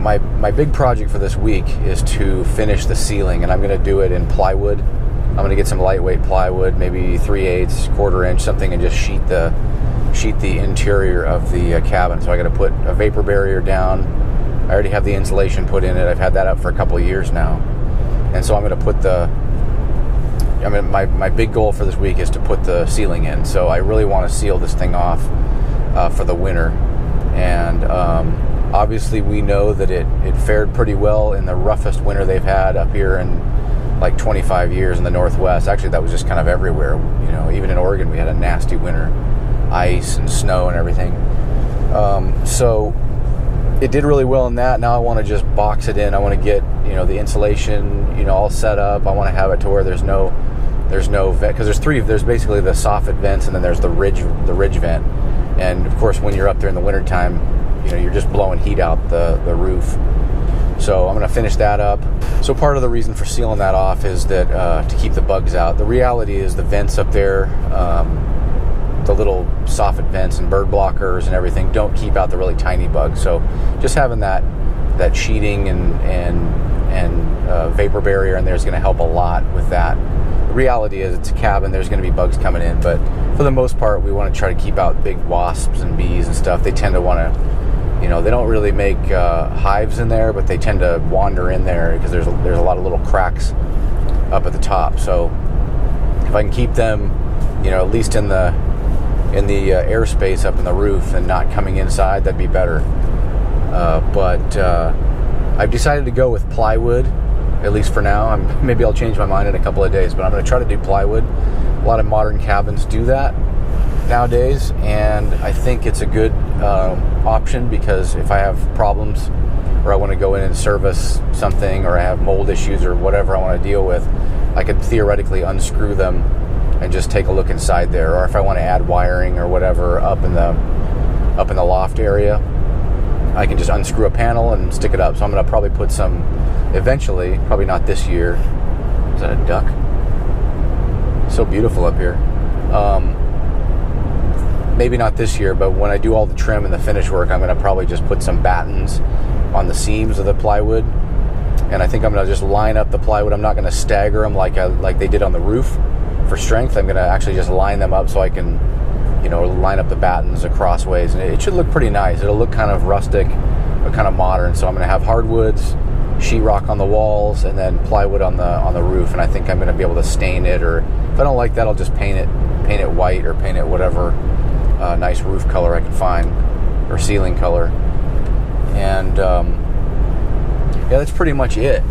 my big project for this week is to finish the ceiling, and I'm going to do it in plywood. I'm going to get some lightweight plywood, maybe 3/8, quarter inch, something, and just sheet the interior of the cabin. So I got to put a vapor barrier down. I already have the insulation put in it. I've had that up for a couple of years now, and so I'm going to put my big goal for this week is to put the ceiling in. So I really want to seal this thing off for the winter. And obviously we know that it fared pretty well in the roughest winter they've had up here in like 25 years in the Northwest. Actually, that was just kind of everywhere. You know, even in Oregon, we had a nasty winter, ice and snow and everything. So it did really well in that. Now I want to just box it in. I want to get, the insulation, all set up. I want to have it to where there's no vent, because there's basically the soffit vents, and then there's the ridge vent. And of course, when you're up there in the wintertime, you're just blowing heat out the roof. So I'm going to finish that up. So part of the reason for sealing that off is that to keep the bugs out. The reality is the vents up there, the little soffit vents and bird blockers and everything, don't keep out the really tiny bugs. So just having that sheeting and vapor barrier in there is going to help a lot with that. The reality is it's a cabin. There's going to be bugs coming in, but for the most part, we want to try to keep out big wasps and bees and stuff. They tend to want to, they don't really make hives in there, but they tend to wander in there because there's a lot of little cracks up at the top. So if I can keep them, at least in the airspace up in the roof and not coming inside, that'd be better. But I've decided to go with plywood, at least for now. Maybe I'll change my mind in a couple of days, but I'm going to try to do plywood. A lot of modern cabins do that nowadays, and I think it's a good option, because if I have problems or I want to go in and service something, or I have mold issues or whatever I want to deal with, I could theoretically unscrew them and just take a look inside there. Or if I want to add wiring or whatever up in the loft area, I can just unscrew a panel and stick it up. So I'm going to probably put some eventually, probably not this year. Is that a duck? So beautiful up here. Maybe not this year, but when I do all the trim and the finish work, I'm going to probably just put some batons on the seams of the plywood. And I think I'm going to just line up the plywood. I'm not going to stagger them like they did on the roof for strength. I'm going to actually just line them up so I can, line up the batons across ways. And it should look pretty nice. It'll look kind of rustic, but kind of modern. So I'm going to have hardwoods, sheetrock on the walls, and then plywood on the roof. And I think I'm going to be able to stain it, or if I don't like that, I'll just paint it white, or paint it whatever nice roof color I can find, or ceiling color. And yeah, that's pretty much it.